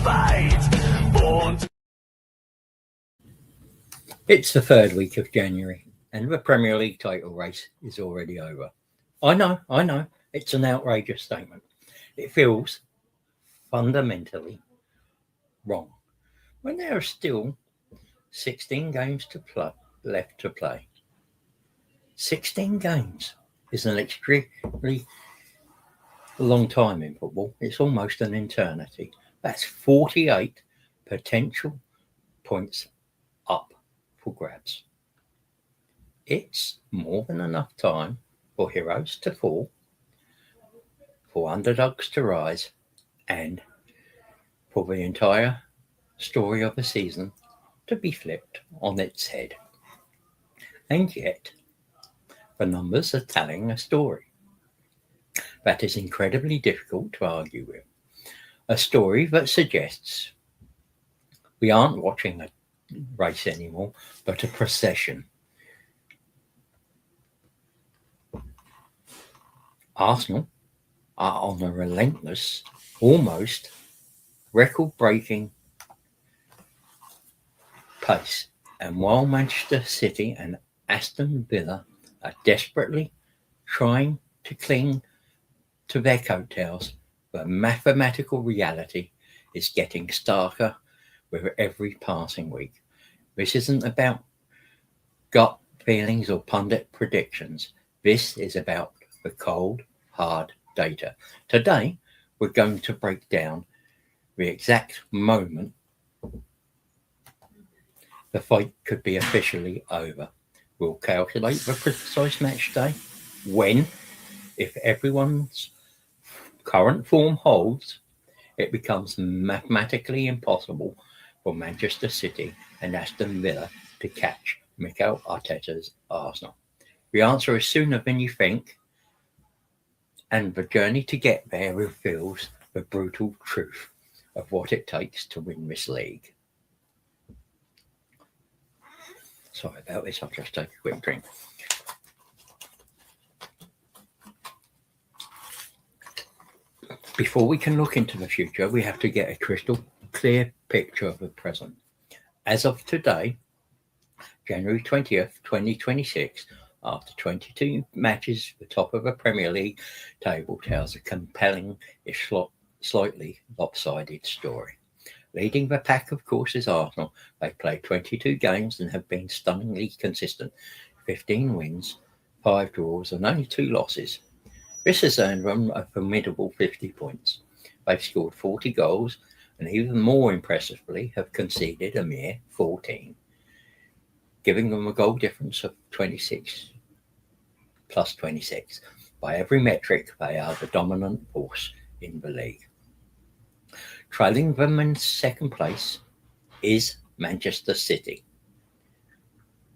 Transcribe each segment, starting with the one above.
fate. Born to It's the third week of January, and the Premier League title race is already over. I know, it's an outrageous statement. It feels fundamentally wrong when there are still 16 games left to play. 16 games is an extremely long time in football. It's almost an eternity. That's 48 potential points up for grabs. It's more than enough time for heroes to fall, for underdogs to rise, and for the entire story of the season to be flipped on its head. And yet, the numbers are telling a story that is incredibly difficult to argue with. A story that suggests we aren't watching a race anymore, but a procession. Arsenal are on a relentless, almost record-breaking pace, and while Manchester City and Aston Villa are desperately trying to cling to their coattails, the mathematical reality is getting starker with every passing week. This isn't about gut feelings or pundit predictions. This is about the cold, hard data. Today, we're going to break down the exact moment the fight could be officially over. We'll calculate the precise match day, when, if everyone's current form holds, it becomes mathematically impossible for Manchester City and Aston Villa to catch Mikel Arteta's Arsenal. The answer is sooner than you think, and the journey to get there reveals the brutal truth of what it takes to win this league. Sorry about this, I'll just take a quick drink. Before we can look into the future, we have to get a crystal clear picture of the present. As of today, January 20th, 2026, after 22 matches, the top of the Premier League table tells a compelling, if slightly lopsided story. Leading the pack, of course, is Arsenal. They've played 22 games and have been stunningly consistent. 15 wins, 5 draws, and only 2 losses. This has earned them a formidable 50 points. They've scored 40 goals and, even more impressively, have conceded a mere 14, giving them a goal difference of 26 plus 26. By every metric, they are the dominant force in the league. Trailing them in second place is Manchester City.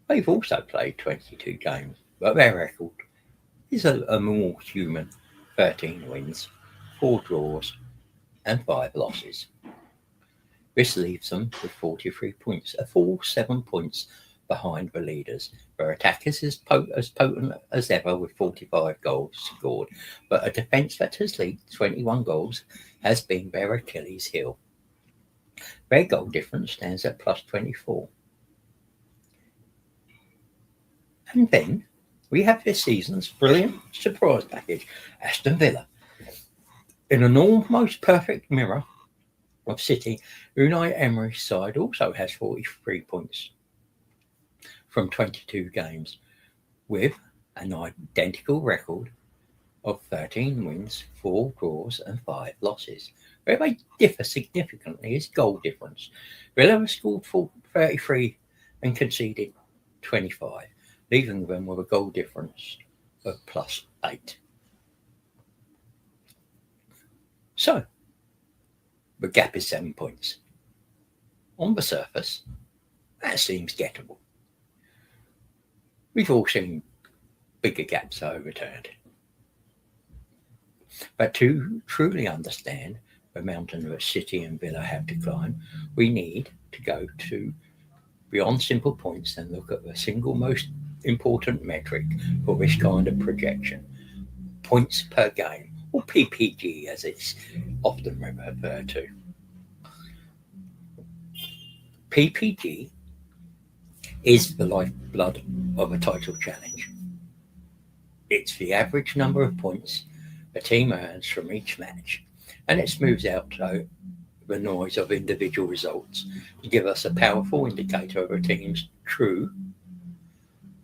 They've also played 22 games, but their record is a more human 13 wins, 4 draws, and 5 losses. This leaves them with 43 points, a full 7 points behind the leaders. Their attack is as potent as ever with 45 goals scored, but a defence that has leaked 21 goals has been their Achilles heel. Their goal difference stands at plus 24. And then we have this season's brilliant surprise package, Aston Villa. In an almost perfect mirror of City, Unai Emery's side also has 43 points from 22 games, with an identical record of 13 wins, 4 draws, and 5 losses. Where they differ significantly is goal difference. Villa scored 33 and conceded 25, leaving them with a goal difference of plus 8. So, the gap is 7 points. On the surface, that seems gettable. We've all seen bigger gaps overturned. But to truly understand the mountain that City and Villa have to climb, we need to go to beyond simple points and look at the single most important metric for this kind of projection: points per game, or PPG as it's often referred to. PPG is the lifeblood of a title challenge. It's the average number of points a team earns from each match, and it smooths out the noise of individual results to give us a powerful indicator of a team's true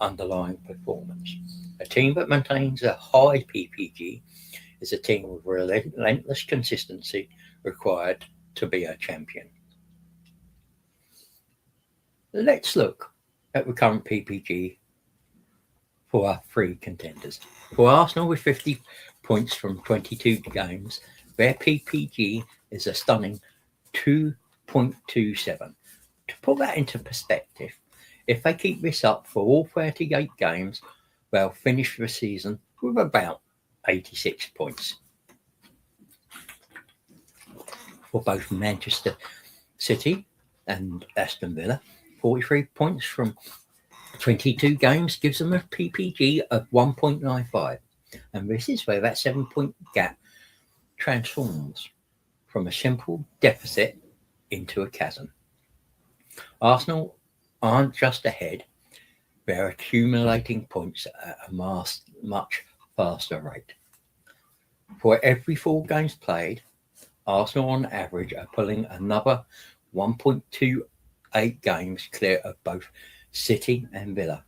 underlying performance. A team that maintains a high PPG is a team with relentless consistency required to be a champion. Let's look at the current PPG for our three contenders. For Arsenal, with 50 points from 22 games, their PPG is a stunning 2.27. To put that into perspective, if they keep this up for all 38 games, they'll finish the season with about 86 points. For both Manchester City and Aston Villa, 43 points from 22 games gives them a PPG of 1.95. And this is where that 7-point gap transforms from a simple deficit into a chasm. Arsenal aren't just ahead, they're accumulating points at a much faster rate. For every 4 games played, Arsenal on average are pulling another 1.28 games clear of both City and Villa.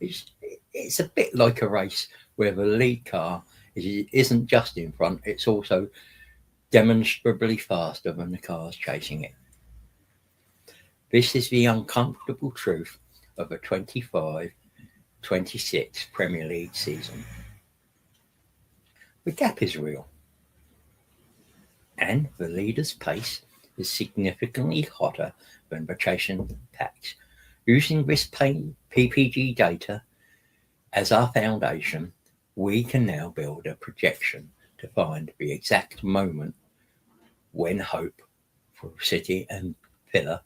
It's a bit like a race where the lead car isn't just in front, it's also demonstrably faster than the cars chasing it. This is the uncomfortable truth of a 25-26 Premier League season. The gap is real, and the leader's pace is significantly hotter than the chasing packs. Using this PPG data as our foundation, we can now build a projection to find the exact moment when hope for City and Villa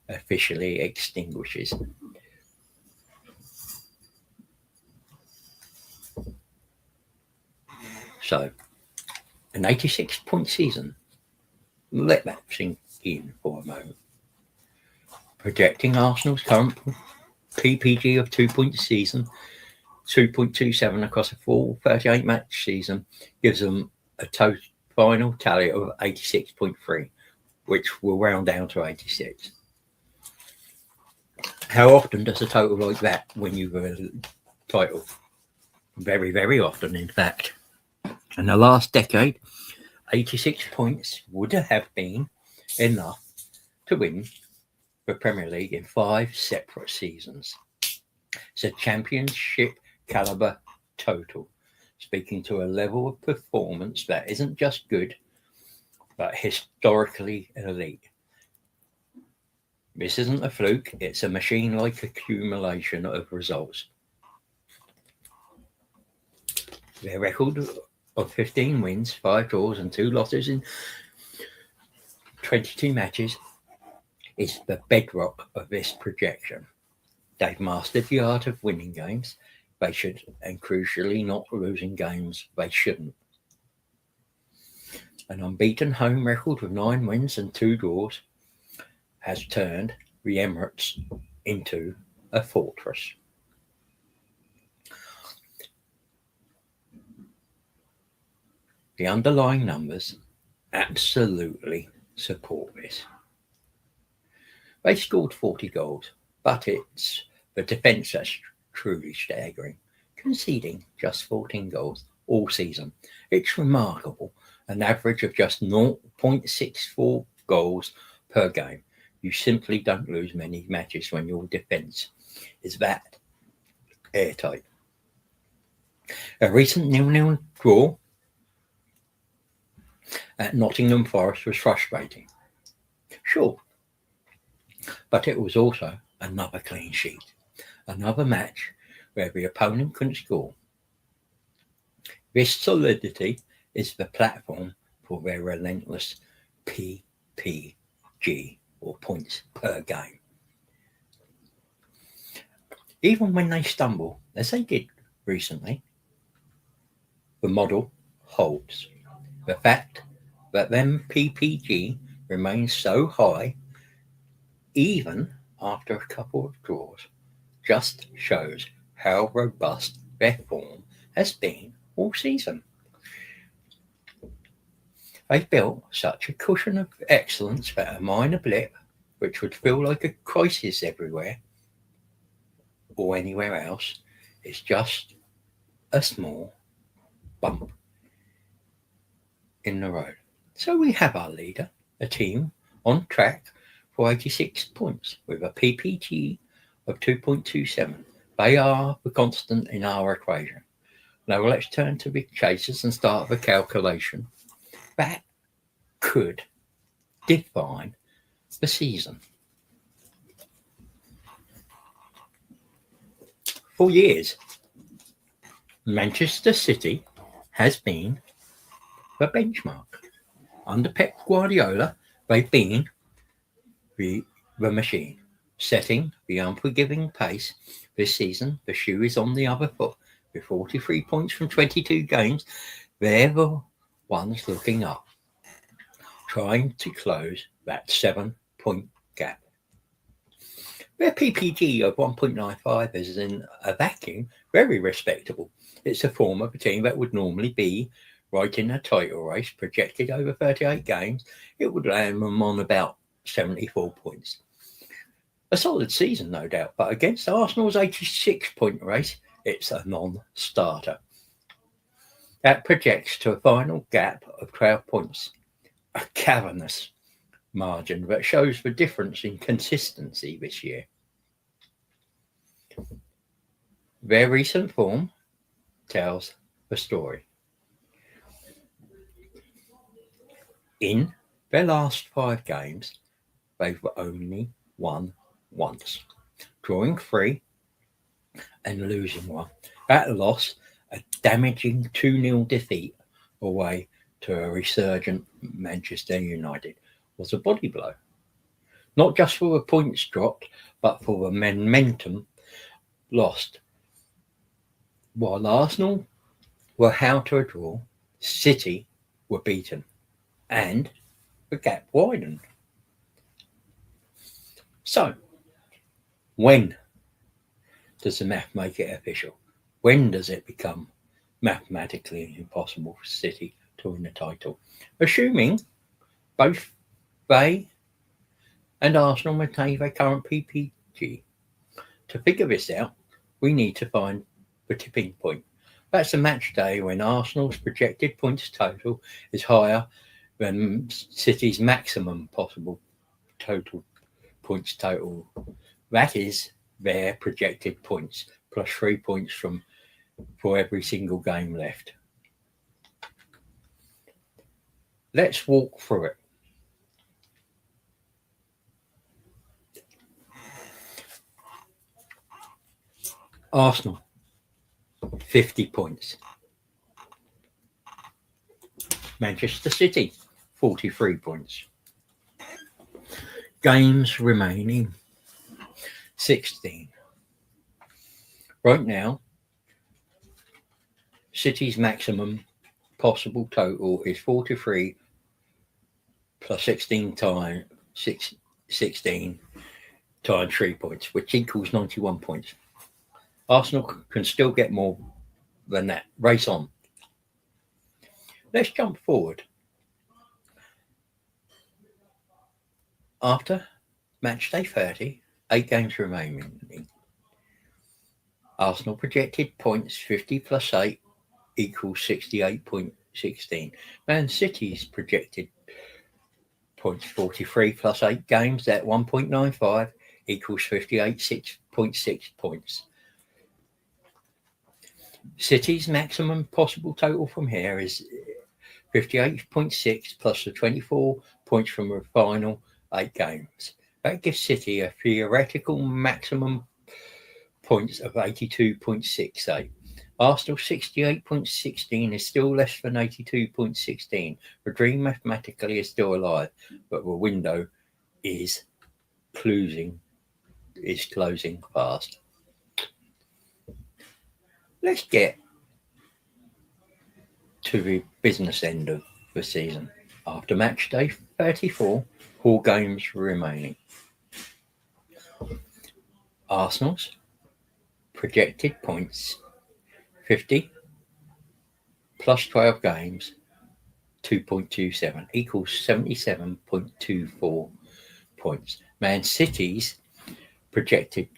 officially extinguishes. So, an 86-point season. Let that sink in for a moment. Projecting Arsenal's current PPG of 2-point season, 2.27 across a full 38-match season, gives them a total final tally of 86.3, which will round down to 86. How often does a total like that win you the title? Very, very often, in fact. In the last decade, 86 points would have been enough to win the Premier League in 5 separate seasons. It's a championship caliber total, speaking to a level of performance that isn't just good, but historically elite. This isn't a fluke, it's a machine-like accumulation of results. Their record of 15 wins, 5 draws and 2 losses in 22 matches is the bedrock of this projection. They've mastered the art of winning games they should, and crucially not losing games they shouldn't. An unbeaten home record with 9 wins and 2 draws has turned the Emirates into a fortress. The underlying numbers absolutely support this. They scored 40 goals, but it's the defence that's truly staggering, conceding just 14 goals all season. It's remarkable, an average of just 0.64 goals per game. You simply don't lose many matches when your defence is that airtight. A recent 0-0 draw at Nottingham Forest was frustrating. Sure, but it was also another clean sheet, another match where the opponent couldn't score. This solidity is the platform for their relentless PPG, or points per game. Even when they stumble, as they did recently, the model holds. The fact that them PPG remains so high even after a couple of draws, just shows how robust their form has been all season. They've built such a cushion of excellence that a minor blip, which would feel like a crisis everywhere or anywhere else, is just a small bump in the road. So we have our leader, a team on track for 86 points with a PPG of 2.27. They are the constant in our equation. Now let's turn to the chasers and start the calculation that could define the season. For years, Manchester City has been the benchmark. Under Pep Guardiola, they've been the machine, setting the unforgiving pace. This season, the shoe is on the other foot. With 43 points from 22 games, they're the ones looking up, trying to close that 7-point gap. Their PPG of 1.95 is in a vacuum very respectable. It's a form of a team that would normally be right in a title race, projected over 38 games. It would land them on about 74 points. A solid season, no doubt, but against Arsenal's 86-point race, it's a non-starter. That projects to a final gap of 12 points, a cavernous margin that shows the difference in consistency this year. Their recent form tells the story. In their last 5 games, they've only won once, drawing 3 and losing 1. That loss, a damaging 2-0 defeat away to a resurgent Manchester United, was a body blow. Not just for the points dropped, but for the momentum lost. While Arsenal were held to a draw, City were beaten, and the gap widened. So, when does the math make it official? When does it become mathematically impossible for City to win the title? Assuming both they and Arsenal maintain their current PPG. To figure this out, we need to find the tipping point. That's a match day when Arsenal's projected points total is higher than City's maximum possible total points total. That is their projected points plus 3 points for every single game left. Let's walk through it. Arsenal, 50 points. Manchester City, 43 points. Games remaining, 16. Right now, City's maximum possible total is 43 plus 16 times 16 times 3 points, which equals 91 points. Arsenal can still get more than that. Race on. Let's jump forward. After match day 30, 8 games remaining. Arsenal projected points 50 plus 8 equals 68.16. Man City's projected points 43 plus 8 games at 1.95 equals 58.6 points. City's maximum possible total from here is 58.6 plus the 24 points from the final 8 games. That gives City a theoretical maximum points of 82.68. Arsenal 68.16 is still less than 82.16. The dream mathematically is still alive, but the window is closing fast. Let's get to the business end of the season. After match day 34, 4 games remaining. Arsenal's projected points 50 plus 12 games 2.27 equals 77.24 points. Man City's projected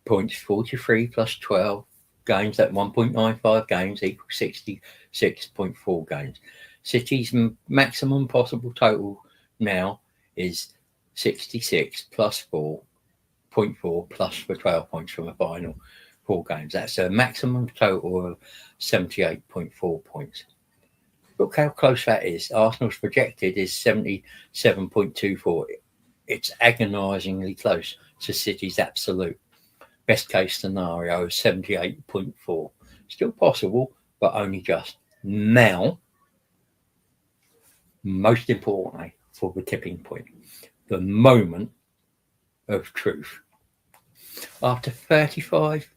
points 43 plus 12 games at 1.95 games equals 66.4 games. City's maximum possible total now is 66 plus 4.4 plus for 12 points from the final 4 games. That's a maximum total of 78.4 points. Look how close that is. Arsenal's projected is 77.24. It's agonisingly close to City's absolute. Best case scenario is 78.4. Still possible, but only just. Now, most importantly for the tipping point, the moment of truth. After 35,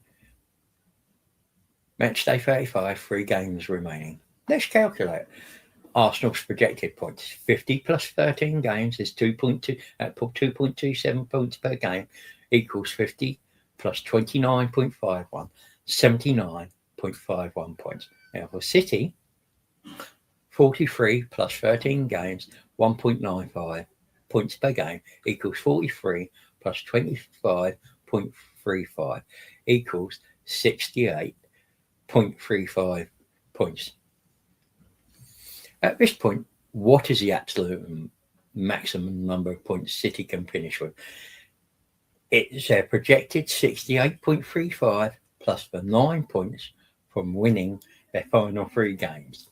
match day 35, 3 games remaining. Let's calculate. Arsenal's projected points 50 plus 13 games is 2.27 points per game equals 50 plus 29.51, 79.51 points. Now for City, 43 plus 13 games, 1.95 points per game equals 43 plus 25.35 equals 68.35 points. At this point, what is the absolute maximum number of points City can finish with? It's a projected 68.35 plus the 9 points from winning their final 3 games.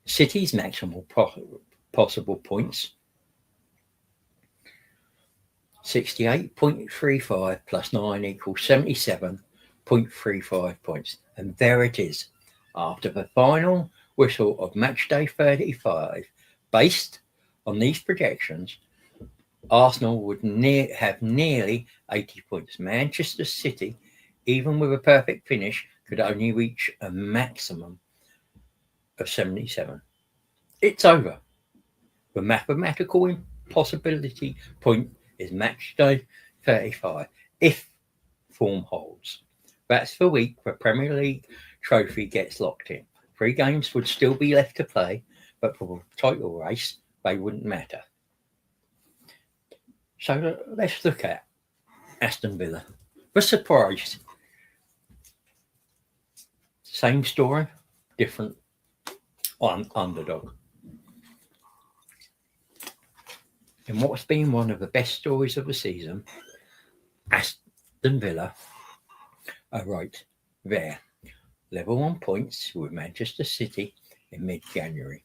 City's maximum possible points, 68.35 plus 9 equals 77.35 points. And there it is. After the final whistle of match day 35, based on these projections, Arsenal would have nearly 80 points. Manchester City, even with a perfect finish, could only reach a maximum of 77. It's over. The mathematical impossibility point is match day 35, if form holds. That's the week the Premier League trophy gets locked in. 3 games would still be left to play, but for the title race, they wouldn't matter. So let's look at Aston Villa. The surprise. Same story, different underdog. In what's been one of the best stories of the season, Aston Villa are right there, level on points with Manchester City in mid-January.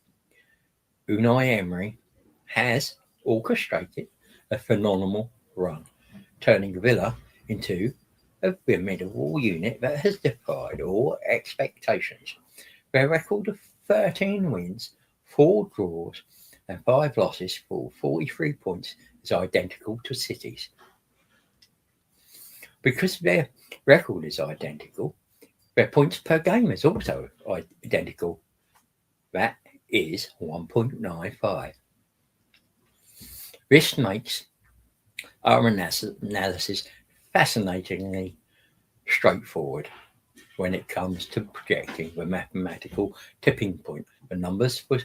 Unai Emery has orchestrated a phenomenal run, turning Villa into a formidable unit that has defied all expectations. Their record of 13 wins, 4 draws, and 5 losses for 43 points is identical to City's. Because their record is identical, their points per game is also identical. That is 1.95. This makes our analysis fascinatingly straightforward when it comes to projecting the mathematical tipping point. The numbers for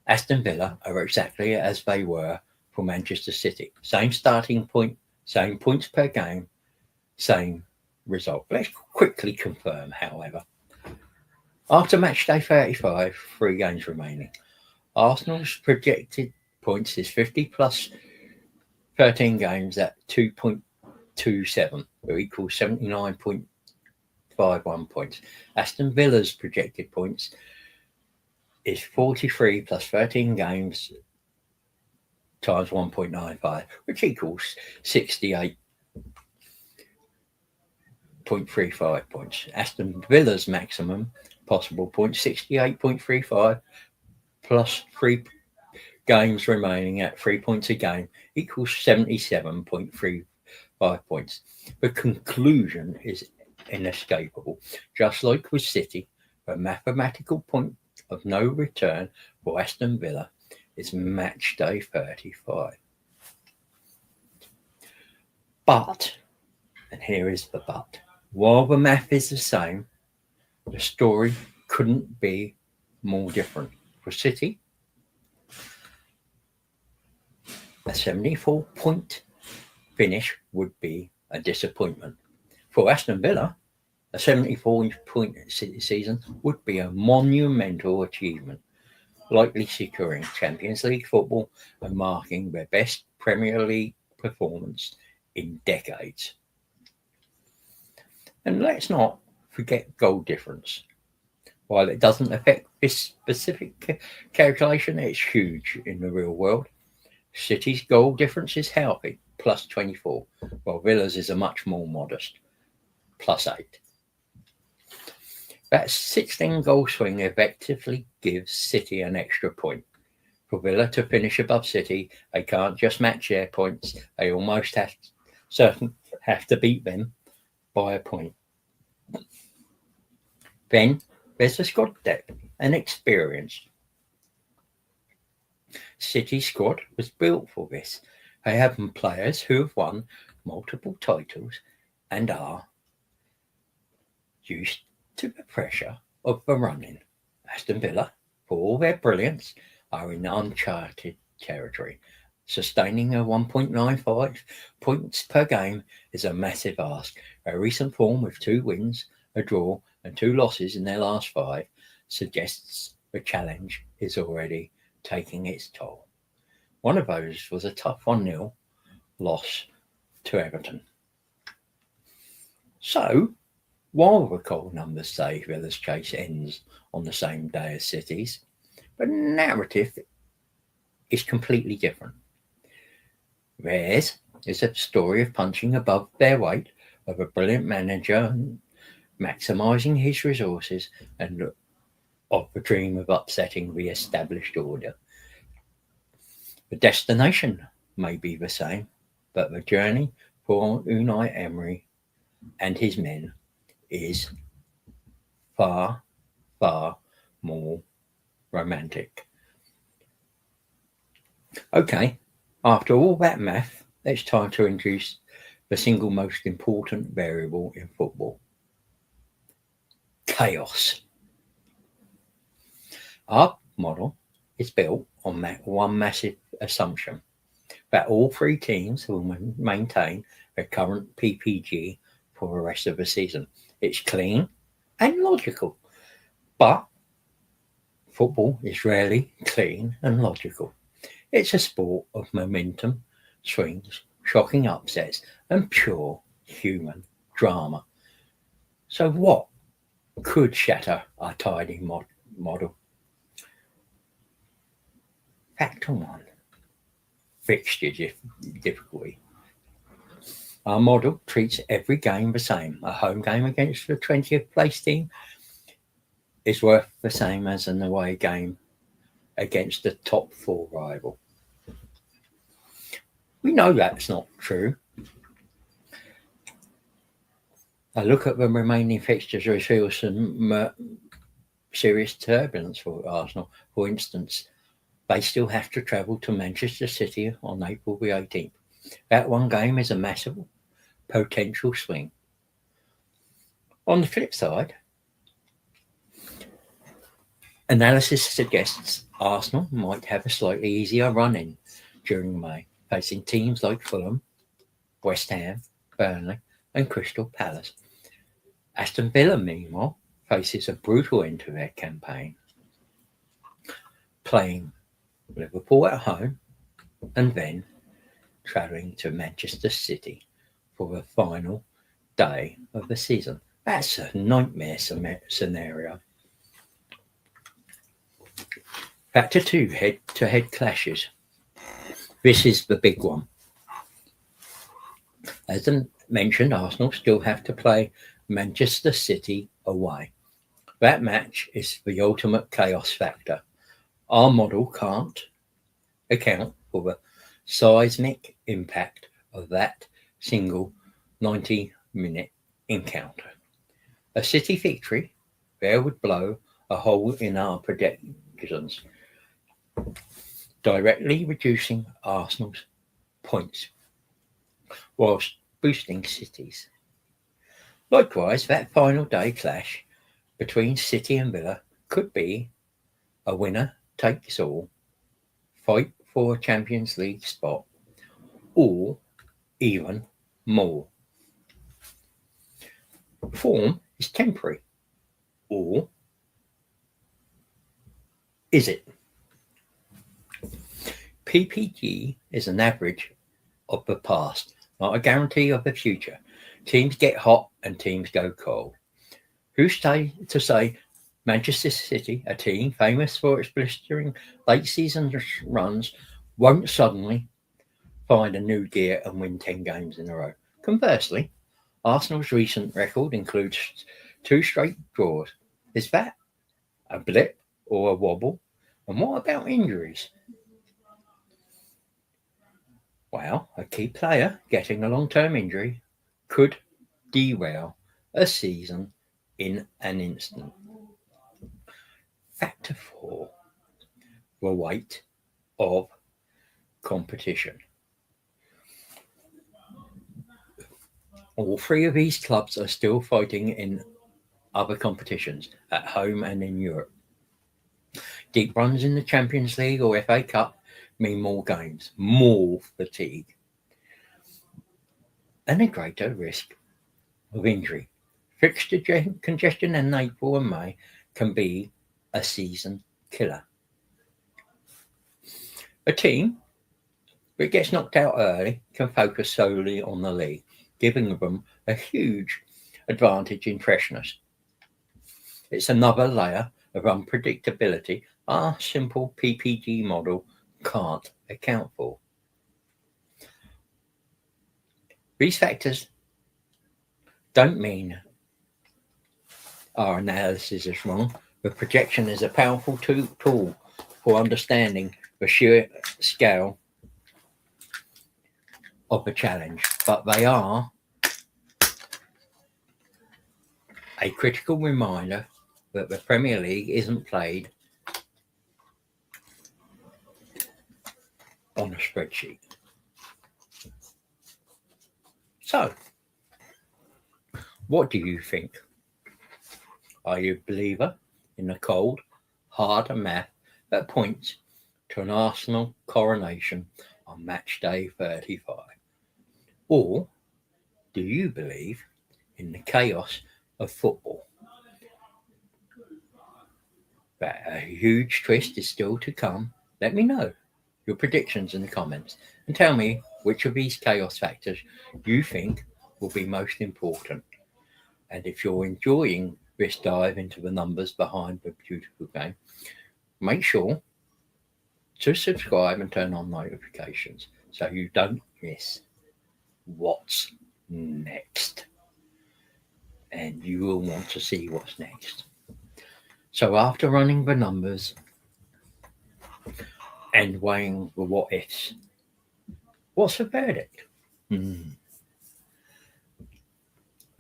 Aston Villa are exactly as they were for Manchester City. Same starting point, same points per game, same result. Let's quickly confirm, however. After match day 35, 3 games remaining. Arsenal's projected points is 50 plus 13 games at 2.27, which equals 79.51 points. Aston Villa's projected points is 43 plus 13 games times 1.95, which equals 68.35 points. Aston Villa's maximum possible points, 68.35 plus 3 games remaining at 3 points a game equals 77.35 points. The conclusion is inescapable. Just like with City, the mathematical point of no return for Aston Villa is match day 35. But, and here is the but, while the math is the same, the story couldn't be more different. For City, a 74-point finish would be a disappointment. For Aston Villa, a 74-point season would be a monumental achievement, likely securing Champions League football and marking their best Premier League performance in decades. And let's not forget goal difference. While it doesn't affect this specific calculation, it's huge in the real world. City's goal difference is healthy, plus 24, while Villa's is a much more modest, plus 8. That 16 goal swing effectively gives City an extra point. For Villa to finish above City, they can't just match their points, they almost have to beat them by a point. Then there's the squad depth and experience. City squad was built for this. They have players who have won multiple titles and are used to the pressure of the running. Aston Villa, for all their brilliance, are in uncharted territory. Sustaining a 1.95 points per game is a massive ask. Their recent form with 2 wins, a draw, and 2 losses in their last 5 suggests the challenge is already taking its toll. One of those was a tough 1-0 loss to Everton. So, while the cold numbers say Villa's chase ends on the same day as City's, the narrative is completely different. Theirs is a story of punching above their weight, of a brilliant manager maximising his resources, and of the dream of upsetting the established order. The destination may be the same, but the journey for Unai Emery and his men is far, far more romantic. Okay, after all that math, it's time to introduce the single most important variable in football: chaos. Our model is built on one massive assumption, that all 3 teams will maintain their current PPG for the rest of the season. It's clean and logical, but football is rarely clean and logical. It's a sport of momentum, swings, shocking upsets, and pure human drama. So what could shatter our tidy model? Factor 1, fixtures difficulty. Our model treats every game the same. A home game against the 20th place team is worth the same as an away game against the top 4 rival. We know that's not true. I look at the remaining fixtures reveal some serious turbulence for Arsenal. For instance, they still have to travel to Manchester City on April the 18th. That one game is a massive potential swing. On the flip side, analysis suggests Arsenal might have a slightly easier run-in during May, facing teams like Fulham, West Ham, Burnley, and Crystal Palace. Aston Villa, meanwhile, faces a brutal end to their campaign, playing Liverpool at home and then travelling to Manchester City for the final day of the season. That's a nightmare scenario. Factor 2, head-to-head clashes. This is the big one. As I mentioned, Arsenal still have to play Manchester City away. That match is the ultimate chaos factor. Our model can't account for the seismic impact of that single 90-minute encounter. A City victory there would blow a hole in our predictions, directly reducing Arsenal's points, whilst boosting cities. Likewise, that final day clash between City and Villa could be a winner takes all fight for a Champions League spot, or even more. Form is temporary, or is it? PPG is an average of the past, not a guarantee of the future. Teams get hot and teams go cold. Who's to say Manchester City, a team famous for its blistering late season runs, won't suddenly find a new gear and win 10 games in a row? Conversely, Arsenal's recent record includes 2 straight draws. Is that a blip or a wobble? And what about injuries? Well, a key player getting a long-term injury could derail a season in an instant. Factor 4, the weight of competition. All 3 of these clubs are still fighting in other competitions, at home and in Europe. Deep runs in the Champions League or FA Cup mean more games, more fatigue, and a greater risk of injury. Fixture congestion in April and May can be a season killer. A team that gets knocked out early can focus solely on the league, giving them a huge advantage in freshness. It's another layer of unpredictability our simple PPG model can't account for. These factors don't mean our analysis is wrong. The projection is a powerful tool for understanding the sheer scale of the challenge, but they are a critical reminder that the Premier League isn't played on a spreadsheet. So, what do you think? Are you a believer in the cold, hard math that points to an Arsenal coronation on match day 35? Or do you believe in the chaos of football? That a huge twist is still to come? Let me know your predictions in the comments and tell me which of these chaos factors you think will be most important. And if you're enjoying this dive into the numbers behind the beautiful game, make sure to subscribe and turn on notifications so you don't miss what's next. And you will want to see what's next. So after running the numbers and weighing the what ifs, what's the verdict? The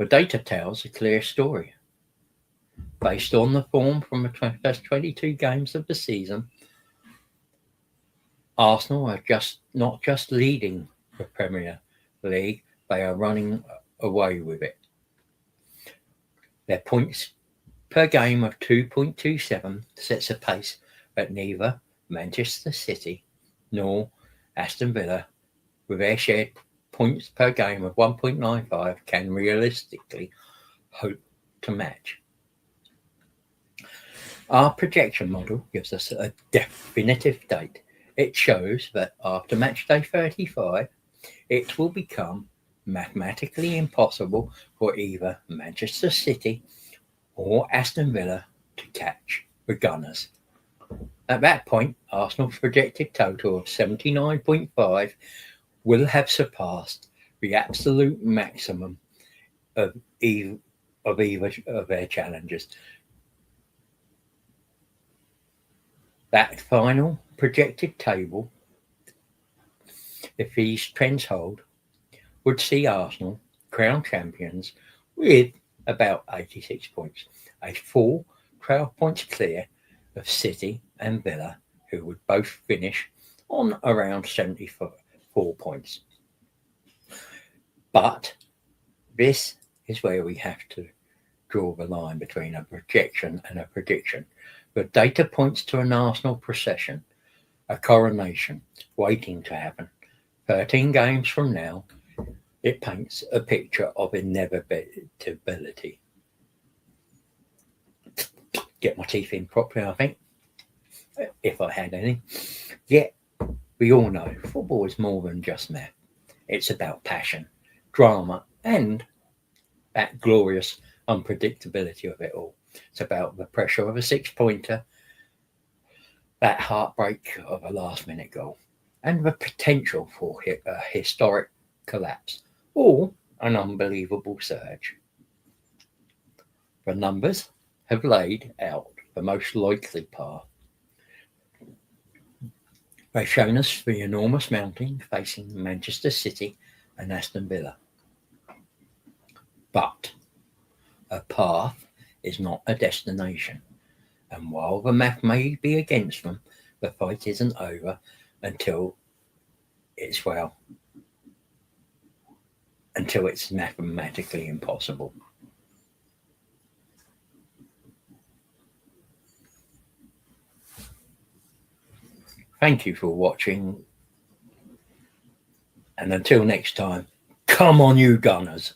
data tells a clear story. Based on the form from the first 22 games of the season, Arsenal are not just leading the Premier League, they are running away with it. Their points per game of 2.27 sets a pace that neither Manchester City nor Aston Villa, with their shared points per game of 1.95, can realistically hope to match. Our projection model gives us a definitive date. It shows that after match day 35, it will become mathematically impossible for either Manchester City or Aston Villa to catch the Gunners. At that point, Arsenal's projected total of 79.5 will have surpassed the absolute maximum of either of their challengers. That final projected table, if these trends hold, would see Arsenal crowned champions with about 86 points, a full 12 points clear of City and Villa, who would both finish on around 74 points. But this is where we have to draw the line between a projection and a prediction. The data points to an Arsenal procession, a coronation waiting to happen. 13 games from now, it paints a picture of inevitability. Get my teeth in properly, I think, if I had any. Yet, we all know football is more than just math. It's about passion, drama, and that glorious unpredictability of it all. It's about the pressure of a six-pointer, that heartbreak of a last-minute goal, and the potential for a historic collapse or an unbelievable surge. The numbers have laid out the most likely path. They've shown us the enormous mountain facing Manchester City and Aston Villa. But a path is not a destination. And while the math may be against them, the fight isn't over until it's mathematically impossible. Thank you for watching. And until next time, come on you Gunners.